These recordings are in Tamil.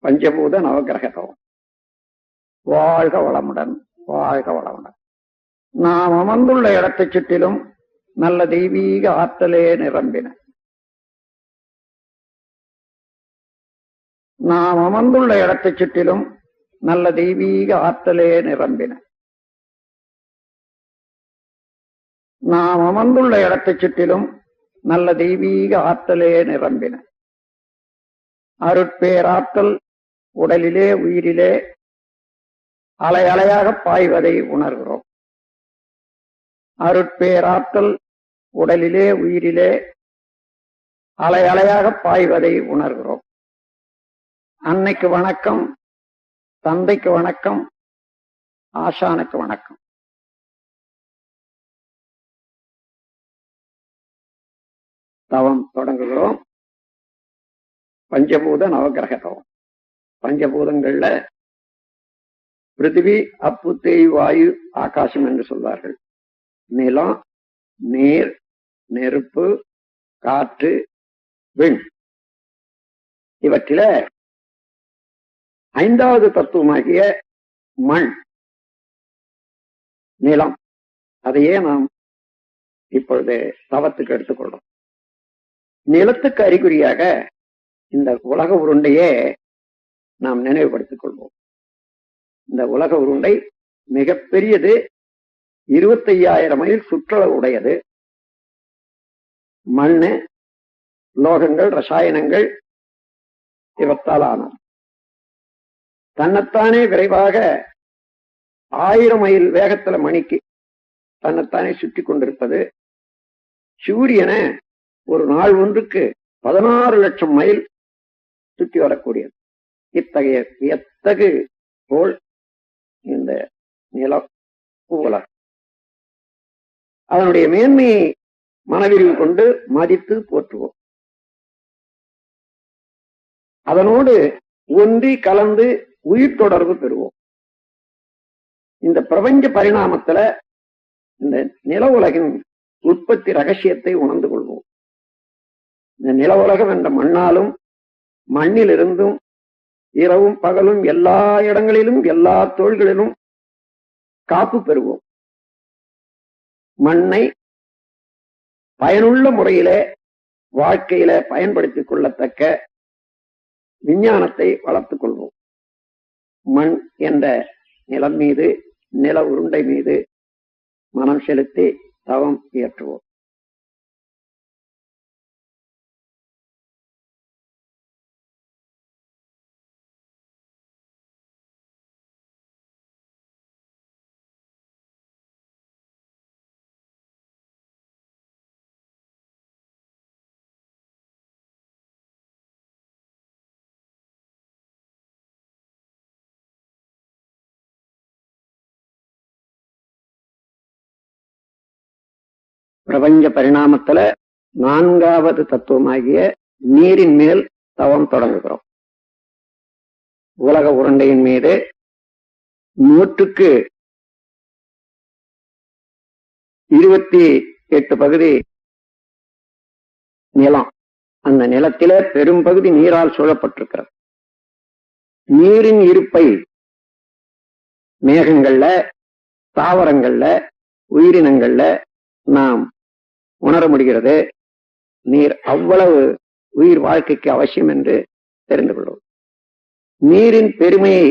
பஞ்சபூத நவகிரகம். வாழ்க வளமுடன், வாழ்க வளமுடன். நாம் அமர்ந்துள்ள இடத்தைச் சுற்றிலும் நல்ல தெய்வீக ஆற்றலே நிரம்பின. நாம் அமர்ந்துள்ள இடத்தைச் சுற்றிலும் நல்ல தெய்வீக ஆற்றலே நிரம்பின. நாம் அமர்ந்துள்ள இடத்தைச் சுற்றிலும் நல்ல தெய்வீக ஆற்றலே நிரம்பின. அருட்பேராற்றல் உடலிலே உயிரிலே அலை அலையாக பாய்வதை உணர்கிறோம். அருட்பேராற்றல் உடலிலே உயிரிலே அலை அலையாக பாய்வதை உணர்கிறோம். அன்னைக்கு வணக்கம், தந்தைக்கு வணக்கம், ஆசானுக்கு வணக்கம். தவம் தொடங்குகிறோம். பஞ்சபூத நவகிரக தவம். பஞ்சபூதங்கள்ல பிருத்திவி, அப்பு, தேய், வாயு, ஆகாசம் என்று சொல்வார்கள். நிலம், நீர், நெருப்பு, காற்று, விண். இவற்றில ஐந்தாவது தத்துவமாகிய மண், நிலம், அதையே நாம் இப்பொழுது தவத்துக்கு எடுத்துக்கொள்றோம். நிலத்துக்கு அறிகுறியாக இந்த உலக உருண்டையே நாம் நினைவுபடுத்திக் கொள்வோம். இந்த உலக உருண்டை மிகப்பெரியது, 25,000 மைல் சுற்றளவு உடையது. மண்ணு, லோகங்கள், ரசாயனங்கள் இவற்றால் ஆனது. தன்னைத்தானே விரைவாக 1000 மைல் வேகத்துல மணிக்கு தன்னைத்தானே சுற்றி கொண்டிருப்பது. சூரியனை ஒரு நாள் ஒன்றுக்கு 16 லட்சம் மைல் சுற்றி வரக்கூடியது. இத்தகைய வியத்தகு கோள் இந்த நிலம், உலகம். அதனுடைய மேன்மையை மனவிரிவு கொண்டு மதித்து போற்றுவோம். அதனோடு ஒன்றி கலந்து உயிர் தொடர்பு பெறுவோம். இந்த பிரபஞ்ச பரிணாமத்துல இந்த நில உலகின் உற்பத்தி ரகசியத்தை உணர்ந்து கொள்வோம். இந்த நில உலகம் என்ற மண்ணாலும் மண்ணிலிருந்தும் இரவும் பகலும் எல்லா இடங்களிலும் எல்லா தொழில்களிலும் காப்பு பெறுவோம். மண்ணை பயனுள்ள முறையிலே வாழ்க்கையில பயன்படுத்திக் கொள்ளத்தக்க விஞ்ஞானத்தை வளர்த்துக் கொள்வோம். மண் என்ற நிலம் மீது, நில உருண்டை மீது மனம் செலுத்தி தவம் இயற்றுவோம். பிரபஞ்ச பரிணாமத்துல 4வது தத்துவமாகிய நீரின் மேல் தவம் தொடங்குகிறோம். உலக உருண்டையின் மீது 100க்கு 28 பகுதி நிலம். அந்த நிலத்திலே பெரும் பகுதி நீரால் சூழப்பட்டிருக்கிறது. நீரின் இருப்பை மேகங்கள்ல, தாவரங்கள்ல, உயிரினங்கள்ல நாம் உணர முடிகிறது. நீர் அவ்வளவு உயிர் வாழ்க்கைக்கு அவசியம் என்று தெரிந்து கொள்வோம். நீரின் பெருமையை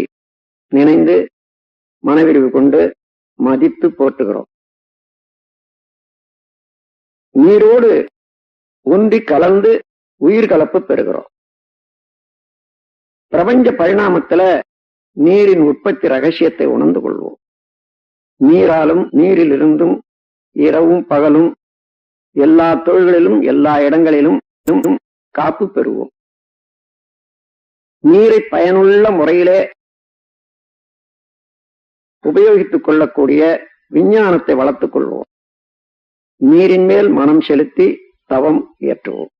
நினைந்து மனவிரிவு கொண்டு மதித்து போற்றுகிறோம். நீரோடு ஒன்றி கலந்து உயிர் கலப்பு பெறுகிறோம். பிரபஞ்ச பரிணாமத்துல நீரின் உற்பத்தி ரகசியத்தை உணர்ந்து கொள்வோம். நீராலும் நீரிலிருந்தும் இரவும் பகலும் எல்லா தொழில்களிலும் எல்லா இடங்களிலும் காப்பு பெறுவோம். நீரை பயனுள்ள முறையிலே உபயோகித்துக் கொள்ளக்கூடிய விஞ்ஞானத்தை வளர்த்துக் கொள்வோம். நீரின் மேல் மனம் செலுத்தி தவம் இயற்றுவோம்.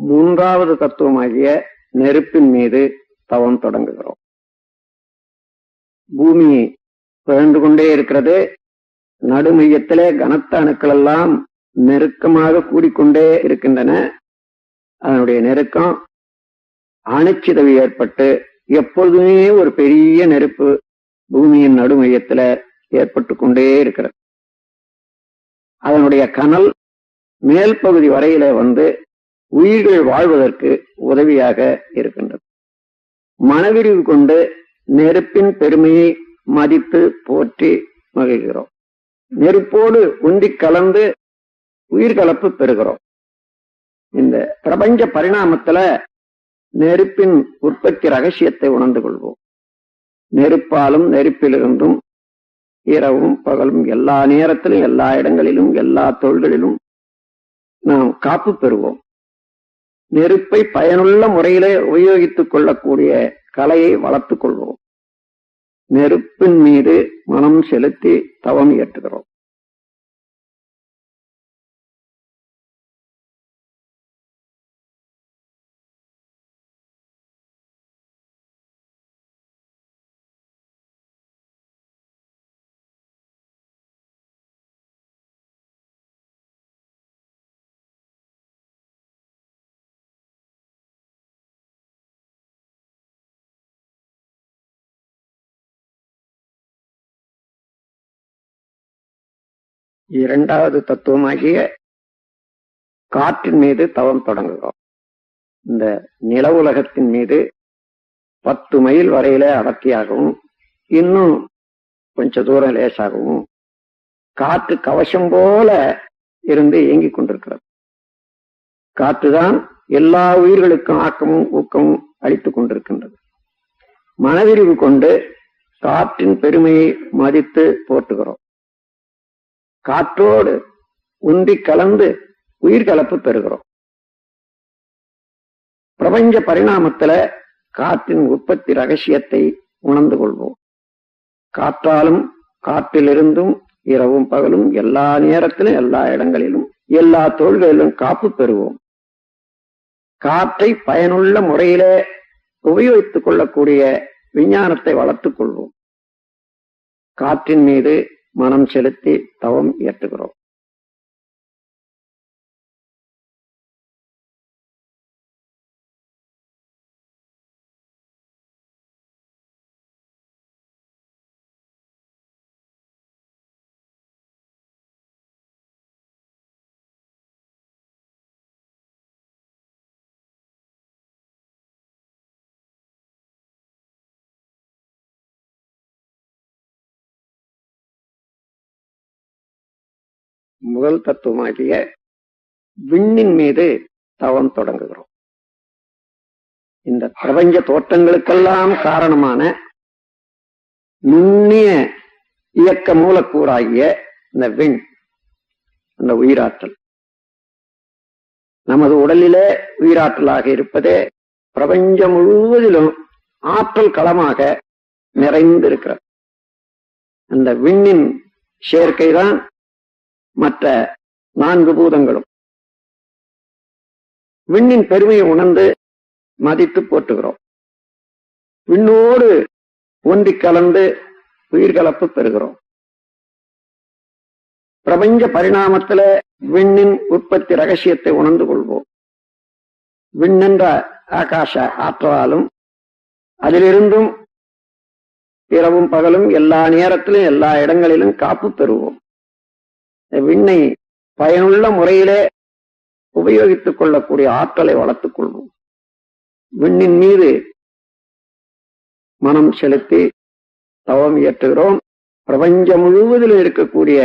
மூன்றாவது தத்துவமாகிய நெருப்பின் மீது தவம் தொடங்குகிறோம். பூமி பிறந்து கொண்டே இருக்கிறது. நடுமையத்திலே கனத்த அணுக்கள் எல்லாம் நெருக்கமாக கூடிக்கொண்டே இருக்கின்றன. அதனுடைய நெருக்கம் அணுச்சிதவு ஏற்பட்டு எப்பொழுதுமே ஒரு பெரிய நெருப்பு பூமியின் நடுமையத்துல ஏற்பட்டு கொண்டே இருக்கிறது. அதனுடைய கனல் மேல் பகுதி வரையில வந்து உயிர்கள் வாழ்வதற்கு உதவியாக இருக்கின்றது. மனவிரிவு கொண்டு நெருப்பின் பெருமையை மதித்து போற்றி மகிழ்கிறோம். நெருப்போடு உந்தி கலந்து உயிர்கலப்பு பெறுகிறோம். இந்த பிரபஞ்ச பரிணாமத்துல நெருப்பின் உற்பத்தி ரகசியத்தை உணர்ந்து கொள்வோம். நெருப்பாலும் நெருப்பிலிருந்தும் இரவும் பகலும் எல்லா நேரத்திலும் எல்லா இடங்களிலும் எல்லா தொழில்களிலும் நாம் காப்பு பெறுவோம். நெருப்பை பயனுள்ள முறையிலே உபயோகித்துக் கொள்ளக்கூடிய கலையை வளர்த்துக் கொள்வோம். நெருப்பின் மீது மனம் செலுத்தி தவம் இயற்றுகிறோம். இரண்டாவது தத்துவமாகிய காற்றின் மீது தவம் தொடங்குகிறோம். இந்த நில உலகத்தின் மீது 10 மைல் வரையில அடர்த்தியாகவும் இன்னும் கொஞ்ச தூரம் லேசாகவும் காற்று கவசம் போல இருந்து இயங்கிக் கொண்டிருக்கிறது. காற்றுதான் எல்லா உயிர்களுக்கும் ஆக்கமும் ஊக்கமும் அளித்துக் கொண்டிருக்கின்றது. மனவிரிவு கொண்டு காற்றின் பெருமையை மதித்து போற்றுகிறோம். காற்றோடு உந்தி கலந்து உயிர்கலப்பு பெறுகிறோம். பிரபஞ்ச பரிணாமத்துல காற்றின் உற்பத்தி ரகசியத்தை உணர்ந்து கொள்வோம். காற்றாலும் காற்றிலிருந்தும் இரவும் பகலும் எல்லா நேரத்திலும் எல்லா இடங்களிலும் எல்லா தொழில்களிலும் காப்பு பெறுவோம். காற்றை பயனுள்ள முறையிலே உபயோகித்துக் கொள்ளக்கூடிய விஞ்ஞானத்தை வளர்த்துக் கொள்வோம். காற்றின் மீது மனம் செலுத்தி தவம் இயற்றுகிறோம். முதல் தத்துவமாகிய விண்ணின் மீது தவம் தொடங்குகிறோம். இந்த பிரபஞ்ச தோற்றங்களுக்கெல்லாம் காரணமான நுண்ணிய இயக்க மூலக்கூறாகிய இந்த விண், அந்த உயிராற்றல் நமது உடலிலே உயிராற்றலாக இருப்பதே பிரபஞ்சம் முழுவதிலும் ஆற்றல் களமாக நிறைந்திருக்கிறது. அந்த விண்ணின் சேர்க்கைதான் மற்ற 4 பூதங்களும். விண்ணின் பெருமையை உணர்ந்து மதித்து போற்றுகிறோம். விண்ணோடு ஒன்றி கலந்து உயிர்கலப்பு பெறுகிறோம். பிரபஞ்ச பரிணாமத்தில விண்ணின் உற்பத்தி ரகசியத்தை உணர்ந்து கொள்வோம். விண்ணென்ற ஆகாச ஆற்றலாலும் அதிலிருந்தும் இரவும் பகலும் எல்லா நேரத்திலும் எல்லா இடங்களிலும் காப்பு பெறுவோம். விண்ணை பயனுள்ள முறையிலே உபயோகித்துக் கொள்ளக்கூடிய ஆற்றலை வளர்த்துக் கொள்வோம். விண்ணின் மீது மனம் செலுத்தி தவம் இயற்றுகிறோம். பிரபஞ்சம் முழுவதிலும் இருக்கக்கூடிய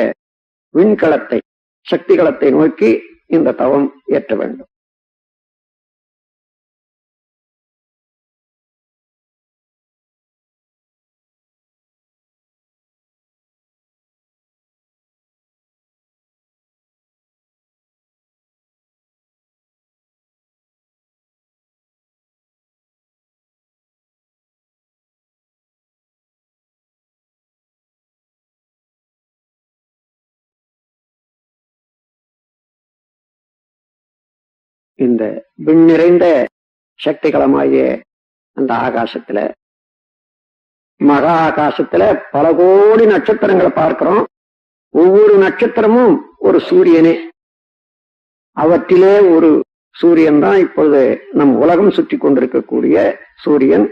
விண்கலத்தை, சக்தி களத்தை நோக்கி இந்த தவம் இயற்ற வேண்டும். இந்த விண் நிறைந்த சக்திகளமாகிய அந்த ஆகாசத்துல, மகா ஆகாசத்துல பல கோடி நட்சத்திரங்களை பார்க்கிறோம். ஒவ்வொரு நட்சத்திரமும் ஒரு சூரியனே. அவற்றிலே ஒரு சூரியன் தான் இப்பொழுது நம் உலகம் சுற்றி கொண்டிருக்கக்கூடிய சூரியன்.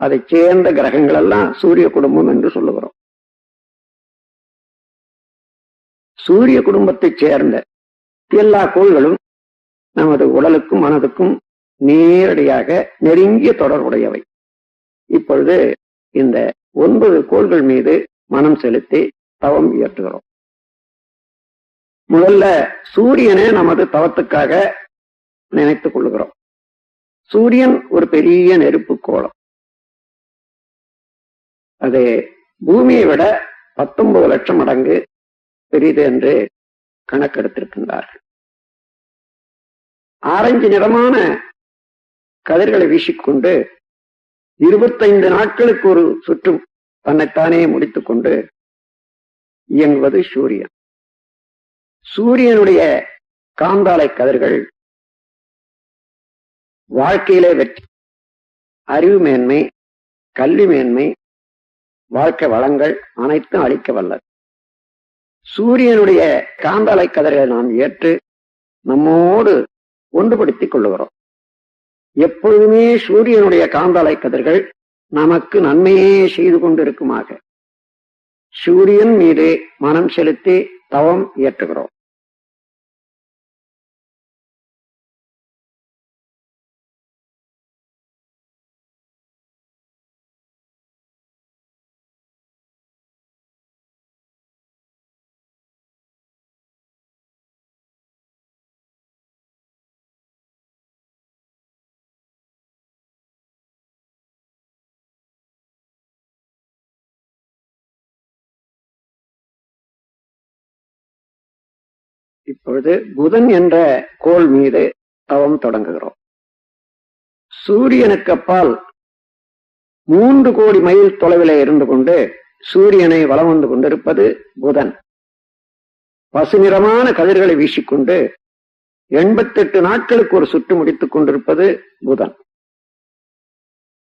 அதை சேர்ந்த கிரகங்கள் எல்லாம் சூரிய குடும்பம் என்று சொல்லுகிறோம். சூரிய குடும்பத்தை சேர்ந்த எல்லா கோள்களும் நமது உடலுக்கும் மனதுக்கும் நேரடியாக நெருங்கிய தொடர்புடையவை. இப்பொழுது இந்த 9 கோள்கள் மீது மனம் செலுத்தி தவம் இயற்றுகிறோம். முதல்ல சூரியனை நமது தவத்துக்காக நினைத்துக் கொள்கிறோம். சூரியன் ஒரு பெரிய நெருப்பு கோளம். அது பூமியை விட 19 லட்சம் மடங்கு பெரிது என்று கணக்கெடுத்திருக்கின்றார்கள். ஆரஞ்சு நிறமான கதிர்களை வீசிக்கொண்டு 25 நாட்களுக்கு ஒரு சுற்றும் தன்னைத்தானே முடித்துக் கொண்டு இயங்குவது சூரியன். சூரியனுடைய காந்தாலை கதிர்கள் வாழ்க்கையிலே வெற்றி, அறிவு மேன்மை, கல்வி மேன்மை, வாழ்க்கை வளங்கள் அனைத்தும் அளிக்க வல்லது. சூரியனுடைய காந்தாலை கதிர்களை நாம் ஏற்று நம்மோடு ஒன்றுபடுத்திக் கொள்ளுகிறோம். எப்பொழுதுமே சூரியனுடைய காந்தாலை கதிர்கள் நமக்கு நன்மையே செய்து கொண்டிருக்குமாக சூரியன் மீது மனம் செலுத்தி தவம் இயற்றுகிறோம். இப்பொழுது புதன் என்ற கோள் மீது தவம் தொடங்குகிறோம். சூரியனுக்கு அப்பால் 3 கோடி மைல் தொலைவில் இருந்து கொண்டு சூரியனை வலம் வந்து கொண்டிருப்பது புதன். பசுநிறமான கதிர்களை வீசிக்கொண்டு 88 நாட்களுக்கு ஒரு சுற்று முடித்துக் கொண்டிருப்பது புதன்.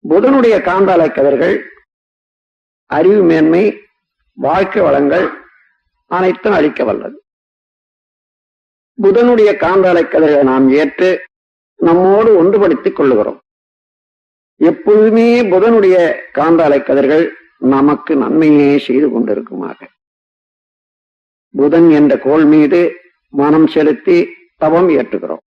புதனுடைய காந்தாலை கதிர்கள் அறிவு மேன்மை, வாழ்க்கை வளங்கள் அனைத்தும் அளிக்க வல்லது. புதனுடைய காந்தாலை கதிர்களை நாம் ஏற்று நம்மோடு ஒன்றுபடுத்திக் கொள்ளுகிறோம். எப்பொழுதுமே புதனுடைய காந்தாலை கதிர்கள் நமக்கு நன்மையே செய்து கொண்டிருக்குமாக புதன் என்ற கோள் மீது மனம் செலுத்தி தவம் இயற்றுகிறோம்.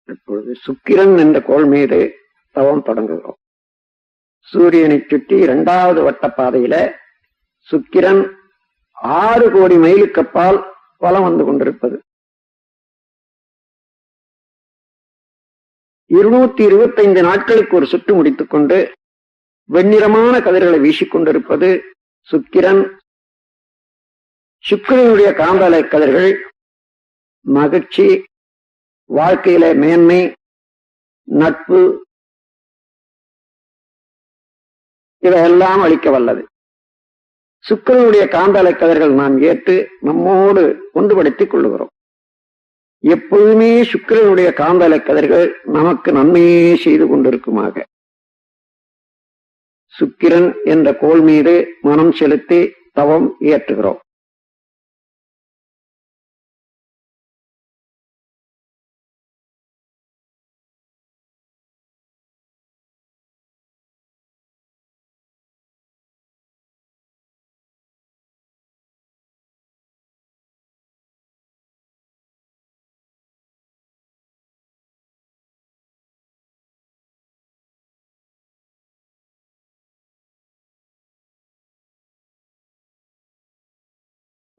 இப்பொழுது சுக்கிரன் என்ற கோள் மீது தவம் தொடங்குகிறோம். சூரியனை சுற்றி 2வது வட்ட பாதையில சுக்கிரன் 6 கோடி மைலுக்கு அப்பால் வலம் வந்து கொண்டிருப்பது. 225 நாட்களுக்கு ஒரு சுற்று முடித்துக் கொண்டு வெண்ணிறமான கதிர்களை வீசிக்கொண்டிருப்பது சுக்கிரன். சுக்கிரனுடைய காந்தாலை கதிர்கள் மகிழ்ச்சி, வாழ்க்கையில மேன்மை, நட்பு இவையெல்லாம் அளிக்க வல்லது. சுக்கிரனுடைய காந்தாலை கதிர்கள் நாம் ஏற்று நம்மோடு ஒன்றுபடுத்திக் கொள்ளுகிறோம். எப்பொழுதுமே சுக்கிரனுடைய காந்தாலை கதிர்கள் நமக்கு நன்மையே செய்து கொண்டிருக்குமாக சுக்கிரன் என்ற கோள் மீது மனம் செலுத்தி தவம் இயற்றுகிறோம்.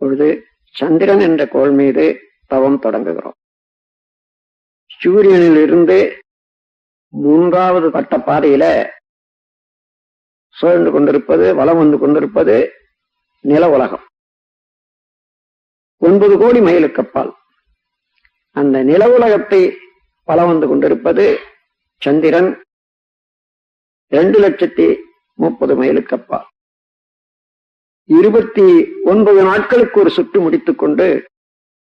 பொழுது சந்திரன் என்ற கோள் மீது தவம் தொடங்குகிறோம். சூரியனில் இருந்து 3வது வட்ட பாதையில சுழன்று கொண்டிருப்பது, வலம் வந்து கொண்டிருப்பது நில உலகம். 9 கோடி மைலுக்கு அப்பால் அந்த நில உலகத்தை வலம் வந்து கொண்டிருப்பது சந்திரன் 2,30,030 மைலுக்கு அப்பால். 29 நாட்களுக்கு ஒரு சுற்று முடித்துக் கொண்டு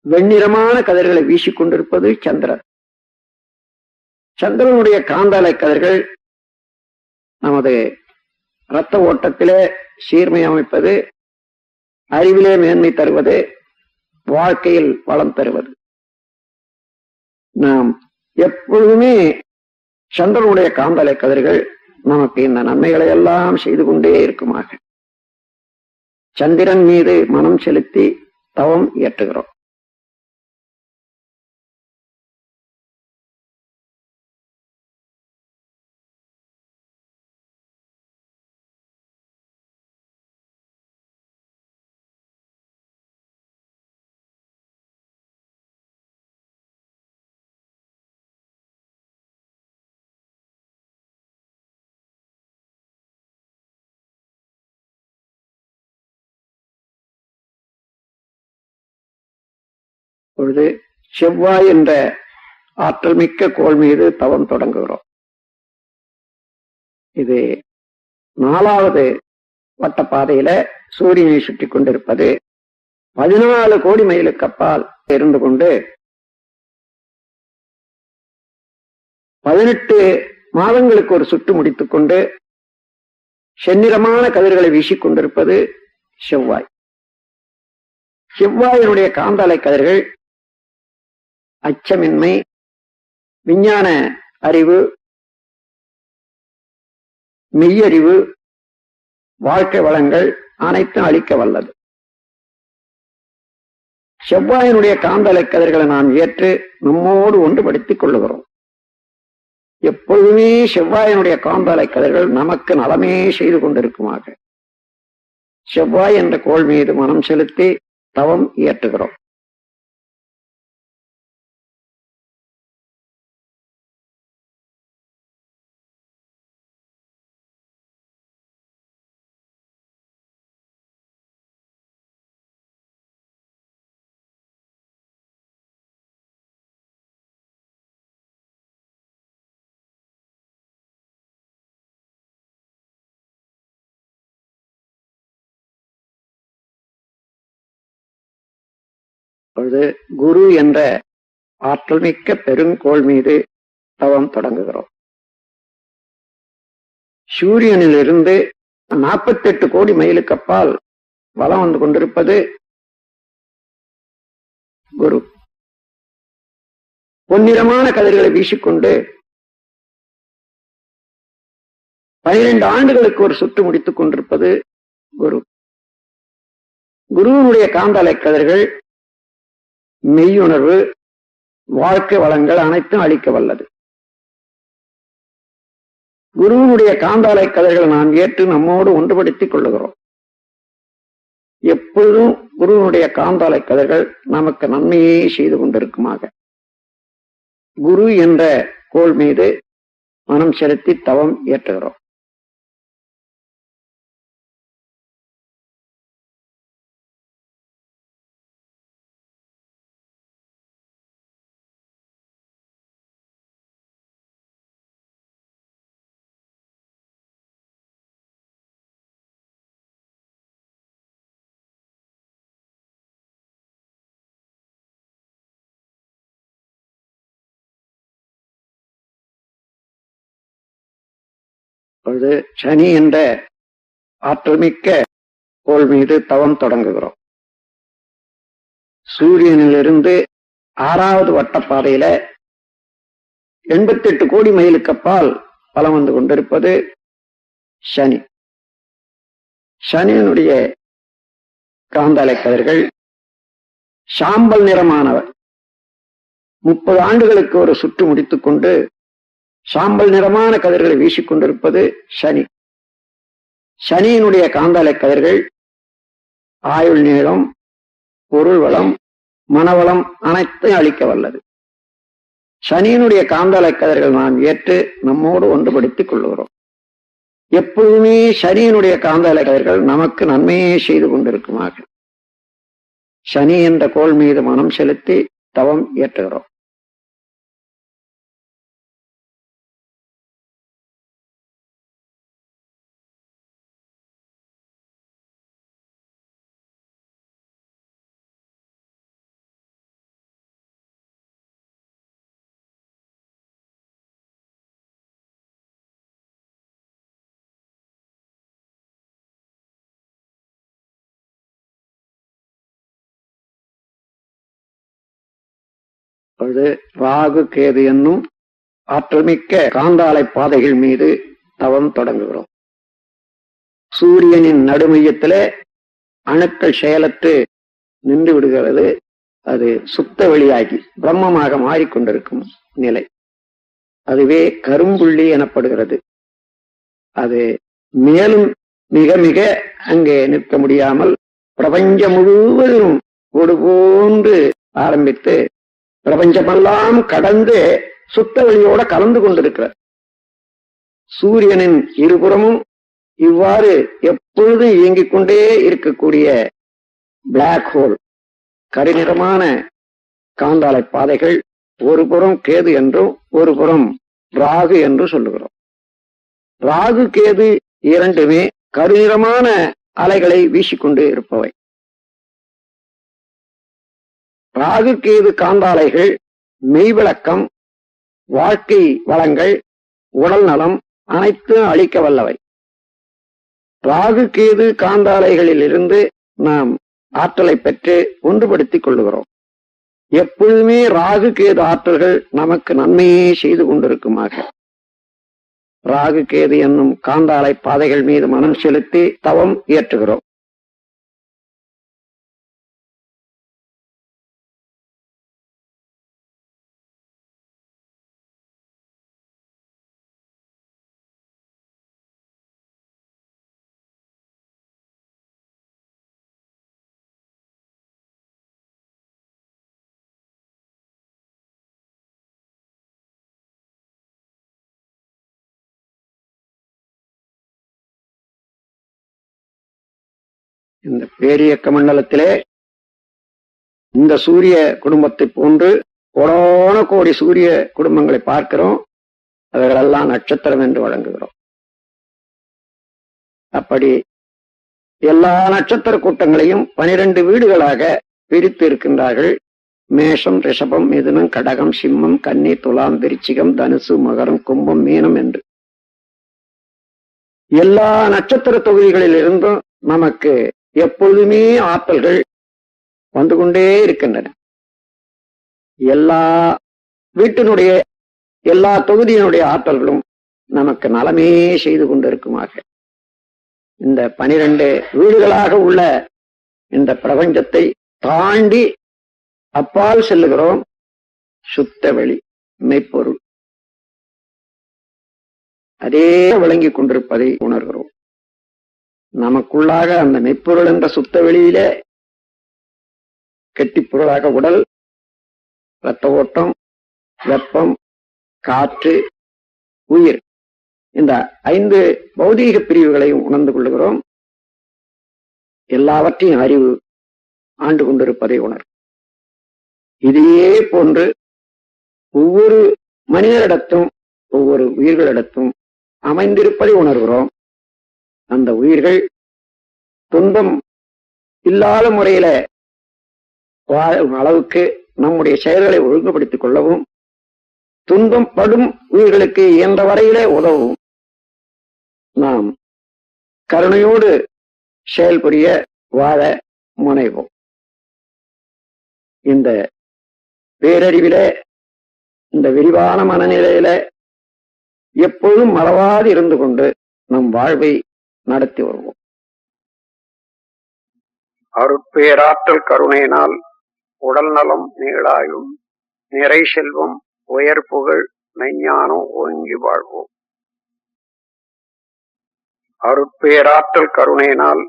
வெண்ணிறமான கதிர்களை வீசிக்கொண்டிருப்பது சந்திரன். சந்திரனுடைய காந்தாலை கதிர்கள் நமது இரத்த ஓட்டத்திலே சீர்மை அமைப்பது, அறிவிலே மேன்மை தருவது, வாழ்க்கையில் வளம் தருவது. நாம் எப்பொழுதுமே சந்திரனுடைய காந்தலை கதிர்கள் நமக்கு இந்த நன்மைகளை எல்லாம் செய்து கொண்டே இருக்குமாக சந்திரன் மீது மனம் செலுத்தி தவம் இயற்றுகிறோம். பொழுது செவ்வாய் என்ற ஆற்றல் மிக்க கோள் மீது தவம் தொடங்குகிறோம். இது 4வது வட்ட பாதையில சூரியனை சுற்றி கொண்டிருப்பது 14 கோடி மைலுக்கு அப்பால் இருந்து கொண்டு 18 மாதங்களுக்கு ஒரு சுற்று முடித்துக் கொண்டு செந்நிறமான கதிர்களை வீசிக்கொண்டிருப்பது செவ்வாய். செவ்வாயினுடைய காந்தாலை கதிர்கள் அச்சமின்மை, விஞ்ஞான அறிவு, மெய்யறிவு, வாழ்க்கை வளங்கள் அனைத்தும் அளிக்க வல்லது. செவ்வாயினுடைய காந்தலை கதிர்களை நாம் ஏற்று நம்மோடு ஒன்றுபடுத்திக் கொள்ளுகிறோம். எப்பொழுதுமே செவ்வாயினுடைய காந்தலை கதிர்கள் நமக்கு நலமே செய்து கொண்டிருக்குமாக செவ்வாய் என்ற கோள் மீது மனம் செலுத்தி தவம் இயற்றுகிறோம். அப்பொழுது குரு என்ற ஆற்றல் மிக்க பெருங்கோள் மீது தவம் தொடங்குகிறோம். சூரியனில் இருந்து 48 கோடி மைலுக்கு அப்பால் வலம் வந்து கொண்டிருப்பது குரு. பொன்னிறமான கதிர்களை வீசிக்கொண்டு 12 ஆண்டுகளுக்கு ஒரு சுற்று முடித்துக் கொண்டிருப்பது குரு. குருவினுடைய காந்தலை கதிர்கள் மெய்யுணர்வு, வாழ்க்கை வளங்கள் அனைத்தும் அளிக்க வல்லது. குருவினுடைய காந்தாலை கதிர்களை நாம் ஏற்று நம்மோடு ஒன்றுபடுத்திக் கொள்ளுகிறோம். எப்பொழுதும் குருவினுடைய காந்தாலை கதிர்கள் நமக்கு நன்மையே செய்து கொண்டிருக்குமாக குரு என்ற கோள் மீது மனம் செலுத்தி தவம் இயற்றுகிறோம். அப்பொழுது சனி என்ற ஆற்றல் மிக்க கோள் மீது தவம் தொடங்குகிறோம். சூரியனிலிருந்து 6வது வட்டப்பாதையில 88 கோடி மைலுக்கு அப்பால் பலம் வந்து கொண்டிருப்பது சனி. சனியினுடைய காந்தலை கதிர்கள் சாம்பல் நிறமானவர். 30 ஆண்டுகளுக்கு ஒரு சுற்று முடித்துக் கொண்டு சாம்பல் நிறமான கதிர்களை வீசிக்கொண்டிருப்பது சனி. சனியினுடைய காந்தலை கதிர்கள் ஆயுள் நீளம், பொருள் வளம், மனவளம் அனைத்தையும் அளிக்க வல்லது. சனியினுடைய காந்தலை கதிர்கள் நாம் ஏற்று நம்மோடு ஒன்றுபடுத்திக் கொள்ளுகிறோம். எப்பொழுதுமே சனியினுடைய காந்தலை கதிர்கள் நமக்கு நன்மையே செய்து கொண்டிருக்குமாக சனி என்ற கோள் மீது மனம் செலுத்தி தவம் ஏற்றுகிறோம். ராகு கேது என்னும் ஆற்றல்மிக்க காந்தாலை பாதைகள் மீது தவம் தொடங்குகிறோம். சூரியனின் நடுமையத்திலே அணுக்கள் செயலற்று நின்று விடுகிறது. அது சுத்த வெளியாகி பிரம்மமாக மாறிக்கொண்டிருக்கும் நிலை, அதுவே கரும்புள்ளி எனப்படுகிறது. அது மேலும் மிக மிக அங்கே நிற்க முடியாமல் பிரபஞ்சம் முழுவதும் ஒரு போன்று ஆரம்பித்து பிரபஞ்சமெல்லாம் கடந்து சுத்த வெளியோட கலந்து கொண்டிருக்கிறார். சூரியனின் இருபுறமும் இவ்வாறு எப்பொழுதும் இயங்கிக் கொண்டே இருக்கக்கூடிய பிளாக் ஹோல், கருநிறமான காந்தாலை பாதைகள், ஒரு புறம் கேது என்றும் ஒரு புறம் ராகு என்று சொல்லுகிறோம். ராகு கேது இரண்டுமே கருநிறமான அலைகளை வீசிக்கொண்டு இருப்பவை. ராகு கேது காந்தாலைகள் மெய்விளக்கம், வாழ்க்கை வளங்கள், உடல் நலம் அனைத்தும் அளிக்க வல்லவை. ராகு கேது காந்தாலைகளில் இருந்து நாம் ஆற்றலை பெற்று ஒன்றுபடுத்திக் கொள்ளுகிறோம். எப்பொழுதுமே ராகு கேது ஆற்றல்கள் நமக்கு நன்மையே செய்து கொண்டிருக்குமாக ராகு கேது என்னும் காந்தாலை பாதைகள் மீது மனம் செலுத்தி தவம் இயற்றுகிறோம். இந்த பேரியக்க மண்டலத்திலே இந்த சூரிய குடும்பத்தை போன்று கோடான கோடி சூரிய குடும்பங்களை பார்க்கிறோம். அவர்களெல்லாம் நட்சத்திரம் என்று வழங்குகிறோம். அப்படி எல்லா நட்சத்திர கூட்டங்களையும் 12 வீடுகளாக பிரித்து இருக்கின்றார்கள். மேஷம், ரிஷபம், மிதுனம், கடகம், சிம்மம், கன்னி, துலாம், விருச்சிகம், தனுசு, மகரம், கும்பம், மீனம் என்று எல்லா நட்சத்திர தொகுதிகளில் இருந்தும் நமக்கு எப்பொழுதுமே ஆற்றல்கள் வந்து கொண்டே இருக்கின்றன. எல்லா வீட்டினுடைய எல்லா தொகுதியினுடைய ஆற்றல்களும் நமக்கு நலமே செய்து கொண்டிருக்குமாக இந்த 12 வீடுகளாக உள்ள இந்த பிரபஞ்சத்தை தாண்டி அப்பால் செல்லுகிறோம். சுத்த வெளி மெய்ப்பொருள் அதே விளங்கிக் கொண்டிருப்பதை உணர்கிறோம். நமக்குள்ளாக அந்த மெய்ப்பொருள் என்ற சுத்த வெளியில கெட்டிப்பொருளாக உடல், இரத்த ஓட்டம், வெப்பம், காற்று, உயிர், இந்த 5 பௌதீக பிரிவுகளையும் உணர்ந்து கொள்ளுகிறோம். எல்லாவற்றையும் அறிவு ஆண்டு கொண்டிருப்பதை உணர். இதையே போன்று ஒவ்வொரு மனிதரிடத்தும் ஒவ்வொரு உயிர்களிடத்தும் அமைந்திருப்பதை உணர்கிறோம். அந்த உயிர்கள் துன்பம் இல்லாத முறையில வாழும் அளவுக்கு நம்முடைய செயல்களை ஒழுங்குபடுத்திக் கொள்ளவும், துன்பம் படும் உயிர்களுக்கு இயன்ற வரையிலே உதவும் நாம் கருணையோடு செயல்புரிய வாழ முனைவோம். இந்த பேரறிவில, இந்த விரிவான மனநிலையில எப்பொழுதும் மறவாது இருந்து கொண்டு நம் வாழ்வை நடத்தி வருவோம். அருட்பேராற்றல் கருணையினால் உடல் நலம், நீளாயும், நிறை செல்வம், உயர் புகழ், மெய்ஞானம் ஓங்கி வாழ்வோம். அருட்பேராற்றல் கருணையினால்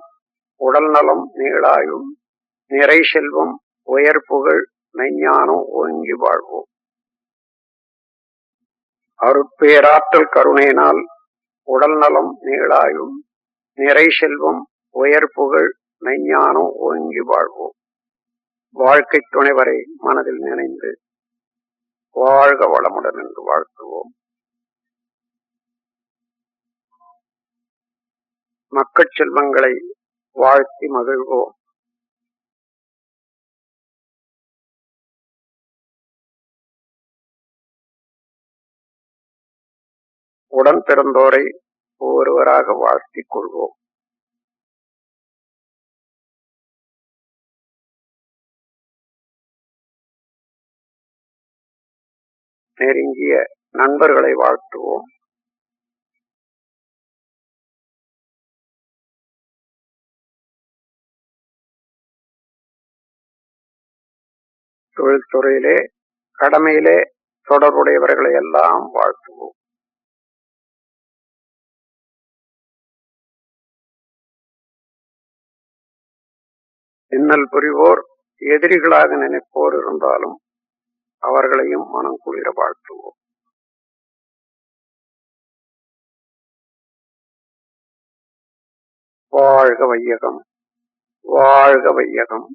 உடல் நலம், நீளாயும், நிறை செல்வம், உயர் புகழ், மெய்ஞானம் ஓங்கி வாழ்வோம். அருட்பேராற்றல் கருணையினால் உடல் நலம், நீளாயும், நிறை செல்வம், உயர் புகழ், மெஞ்ஞானம் ஓங்கி வாழ்வோம். வாழ்க்கை துணைவரை மனதில் நினைந்து வாழ்க வளமுடன் என்று வாழ்த்துவோம். மக்கட் செல்வங்களை வாழ்த்தி மகிழ்வோம். உடன் பிறந்தோரை ஒருவராக வாழ்த்திக் கொள்வோம். நெருங்கிய நண்பர்களை வாழ்த்துவோம். தொழில்துறையிலே, கடமையிலே தொடர்புடையவர்களை எல்லாம் வாழ்த்துவோம். இன்னல் புரிவோர், எதிரிகளாக நினைப்போர் இருந்தாலும் அவர்களையும் மனம் குளிர வாழ்த்துவோம். வாழ்க வையகம், வாழ்க வையகம்,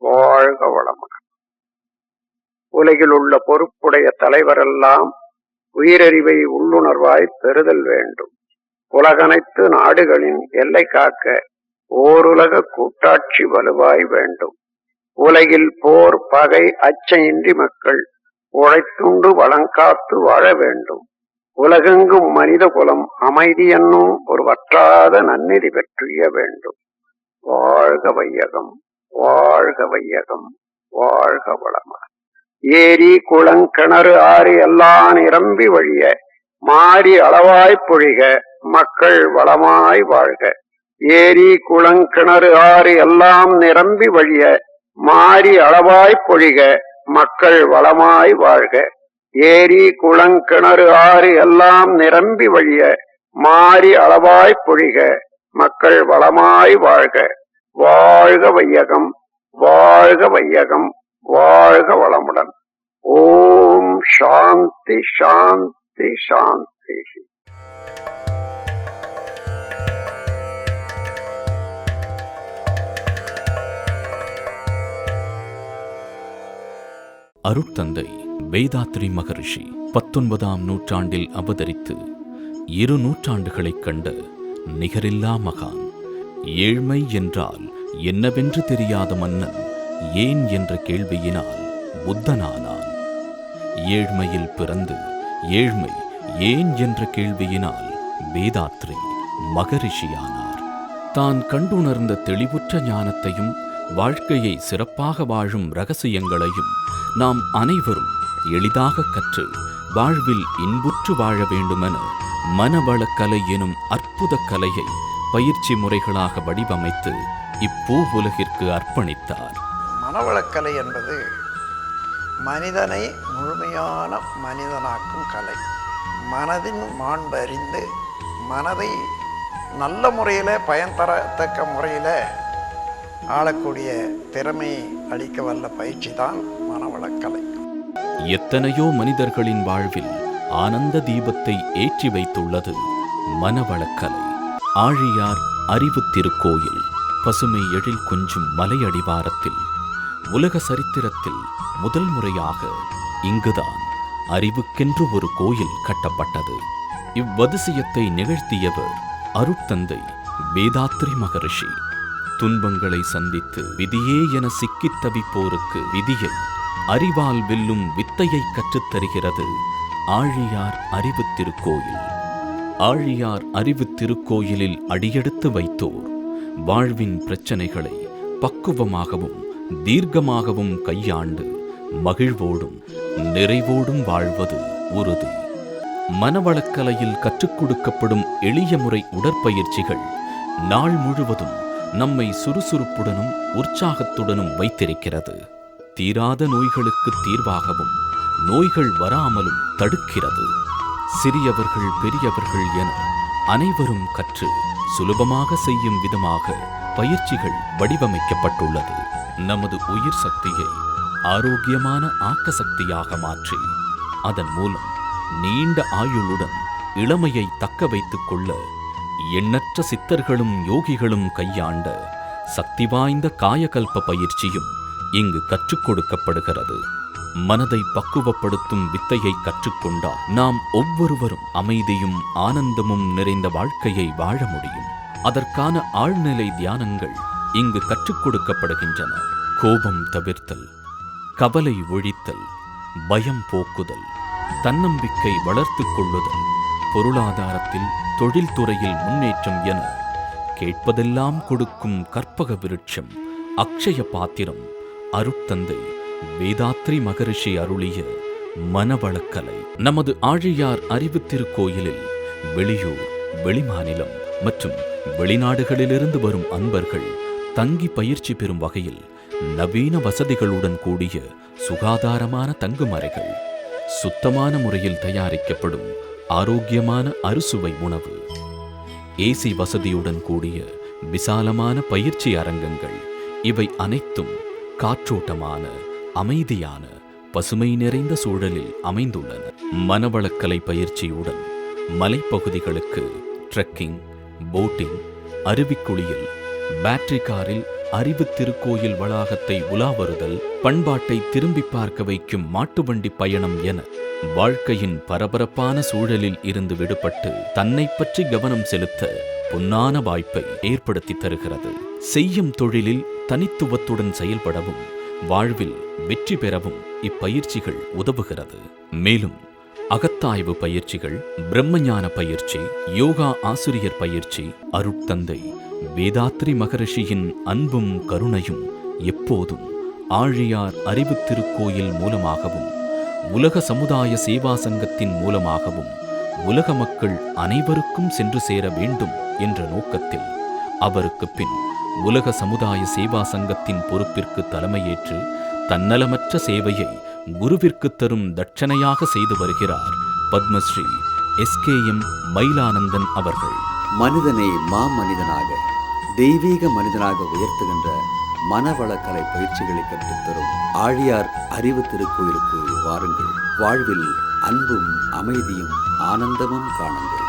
வாழ்க வளமுடன். உலகில் உள்ள பொறுப்புடைய தலைவரெல்லாம் உயிரறிவை உள்ளுணர்வாய் பெறுதல் வேண்டும். உலகனைத்து நாடுகளின் எல்லை காக்க ஓருலக கூட்டாட்சி வலுவாய் வேண்டும். உலகில் போர், பகை, அச்சமின்றி மக்கள் உழைத்துண்டு வளங்காத்து வாழ வேண்டும். உலகெங்கும் மனித குலம் அமைதி என்னும் ஒரு வற்றாத நன்னிதி பெற்றிய வேண்டும். வாழ்க வையகம், வாழ்க வையகம், வாழ்க வளமுடன். ஏரி, குளங்கிணறு, ஆறு எல்லாம் நிரம்பி வழிய மாறி அளவாய் பொழிக, மக்கள் வளமாய் வாழ்க. ஏரி, குளங்கிணறு, ஆறு எல்லாம் நிரம்பி வழிய மாறி அளவாய் பொழிக, மக்கள் வளமாய் வாழ்க. ஏரி, குளங்கிணறு, ஆறு எல்லாம் நிரம்பி வழிய மாறி அளவாய் பொழிக, மக்கள் வளமாய் வாழ்க. வாழ்க வையகம், வாழ்க வையகம், வாழ்க வளமுடன். ஓம் சாந்தி சாந்தி சாந்தி. அருட்தந்தை வேதாத்ரி மகரிஷி 19ஆம் நூற்றாண்டில் அவதரித்து 2 நூற்றாண்டுகளைக் கண்ட நிகரில்லா மகான். ஏழ்மை என்றால் என்னவென்று தெரியாத மன்னன் ஏன் என்ற கேள்வியினால் புத்தனானான். ஏழ்மையில் பிறந்து ஏழ்மை ஏன் என்ற கேள்வியினால் வேதாத்ரி மகரிஷியானார். தான் கண்டுணர்ந்த தெளிவுற்ற ஞானத்தையும் வாழ்க்கையை சிறப்பாக வாழும் இரகசியங்களையும் நாம் அனைவரும் எளிதாக கற்று வாழ்வில் இன்புற்று வாழ வேண்டுமென மனவளக்கலை எனும் அற்புத கலையை பயிற்சி முறைகளாக வடிவமைத்து இப்பூ உலகிற்கு அர்ப்பணித்தார். மனவளக்கலை என்பது மனிதனை முழுமையான மனிதனாக்கும் கலை. மனதின் மாண்பு அறிந்து மனதை நல்ல முறையில் பயன் தரத்தக்க முறையில் ஆளக்கூடிய திறமை அளிக்க வல்ல பயிற்சி தான் மனவளக்கலை. எத்தனையோ மனிதர்களின் வாழ்வில் ஆனந்த தீபத்தை ஏற்றி வைத்துள்ளது மனவளக்கலை. ஆழியார் அறிவு திருக்கோயில் பசுமை எழில் கொஞ்சும் மலையடிவாரத்தில் உலக சரித்திரத்தில் முதல் முறையாக இங்குதான் அறிவுக்கென்று ஒரு கோயில் கட்டப்பட்டது. இவ்வதிசயத்தை நிகழ்த்தியவர் அருட்தந்தை வேதாத்ரி மகரிஷி. துன்பங்களை சந்தித்து விதியே என சிக்கித் தவிப்போருக்கு விதியை அறிவால் வெல்லும் வித்தையை கற்றுத்தருகிறது ஆழியார் அறிவு திருக்கோயில். ஆழியார் அறிவு திருக்கோயிலில் அடியெடுத்து வைத்தோர் வாழ்வின் பிரச்சனைகளை பக்குவமாகவும் தீர்க்கமாகவும் கையாண்டு மகிழ்வோடும் நிறைவோடும் வாழ்வது உறுதி. மனவளக்கலையில் கற்றுக் கொடுக்கப்படும் எளிய முறை உடற்பயிற்சிகள் நாள் முழுவதும் நம்மை சுறுசுறுப்புடனும் உற்சாகத்துடனும் வைத்திருக்கிறது. தீராத நோய்களுக்கு தீர்வாகவும் நோய்கள் வராமலும் தடுக்கிறது. சிறியவர்கள் பெரியவர்கள் என அனைவரும் கற்று சுலபமாக செய்யும் விதமாக பயிற்சிகள் வடிவமைக்கப்பட்டுள்ளது. நமது உயிர் சக்தியை ஆரோக்கியமான ஆக்க சக்தியாக மாற்றி அதன் மூலம் நீண்ட ஆயுளுடன் இளமையை தக்க வைத்துக் கொள்ள எண்ணற்ற சித்தர்களும் யோகிகளும் கையாண்ட சக்தி வாய்ந்த காயகல்ப பயிற்சியும் இங்கு கற்றுக் கொடுக்கப்படுகிறது. மனதை பக்குவப்படுத்தும் வித்தையை கற்றுக்கொண்டால் நாம் ஒவ்வொருவரும் அமைதியும் ஆனந்தமும் நிறைந்த வாழ்க்கையை வாழ முடியும். அதற்கான ஆழ்நிலை தியானங்கள் இங்கு கற்றுக் கொடுக்கப்படுகின்றன. கோபம் தவிர்த்தல், கவலை ஒழித்தல், பயம் போக்குதல், தன்னம்பிக்கை வளர்த்துக் கொள்ளுதல், பொருளாதாரத்தில் தொழில்துறையில் முன்னேற்றம் என கேட்பதெல்லாம் கொடுக்கும் கற்பக விருட்சம் அக்ஷய பாத்திரம் அருட்தந்தை வேதாத்ரி மகரிஷி அருளிய மனவளக்கலை. நமது ஆழியார் அறிவு திருக்கோயிலில் வெளியூர், வெளிமாநிலம் மற்றும் வெளிநாடுகளிலிருந்து வரும் அன்பர்கள் தங்கி பயிற்சி பெறும் வகையில் நவீன வசதிகளுடன் கூடிய சுகாதாரமான தங்குமறைகள், சுத்தமான முறையில் தயாரிக்கப்படும் ஆரோக்கியமான அறுசுவை உணவு, ஏசி வசதியுடன் கூடிய விசாலமான பயிற்சி அரங்கங்கள், இவை அனைத்தும் காற்றோட்டமான அமைதியான பசுமை நிறைந்த சூழலில் அமைந்துள்ளன. மனவளக்கலை பயிற்சியுடன் மலைப்பகுதிகளுக்கு ட்ரெக்கிங், போட்டிங், அருவிக்குளியல், பேட்டரி காரில் அறிவு திருக்கோயில் வளாகத்தை உலா வருதல், பண்பாட்டை திரும்பி பார்க்க வைக்கும் மாட்டுவண்டி பயணம் என வாழ்க்கையின் பரபரப்பான சூழலில் இருந்து விடுபட்டு தன்னை பற்றி கவனம் செலுத்த பொன்னான வாய்ப்பை ஏற்படுத்தி தருகிறது. செய்யும் தொழிலில் தனித்துவத்துடன் செயல்படவும் வாழ்வில் வெற்றி பெறவும் இப்பயிற்சிகள் உதவுகிறது. மேலும் அகத்தாய்வு பயிற்சிகள், பிரம்மஞான பயிற்சி, யோகா ஆசிரியர் பயிற்சி, அருட்தந்தை வேதாத்ரி மகரிஷியின் அன்பும் கருணையும் எப்போதும் ஆழியார் அறிவு திருக்கோயில் மூலமாகவும் உலக சமுதாய சேவா சங்கத்தின் மூலமாகவும் உலக மக்கள் அனைவருக்கும் சென்று சேர வேண்டும் என்ற நோக்கத்தில் அவருக்கு பின் உலக சமுதாய சேவா சங்கத்தின் பொறுப்பிற்கு தலைமையேற்று தன்னலமற்ற சேவையை குருவிற்கு தரும் தட்சணையாக செய்து வருகிறார் பத்மஸ்ரீ SKM மயிலானந்தன் அவர்கள். மனிதனை மாமனிதனாக, தெய்வீக மனிதனாக உயர்த்துகின்ற மனவளக்கலை பயிற்சிகளை கற்றுத்தரும் ஆழியார் அறிவு திருக்கோயிலுக்கு வாருங்கள். வாழ்வில் அன்பும் அமைதியும் ஆனந்தமும் காணுங்கள்.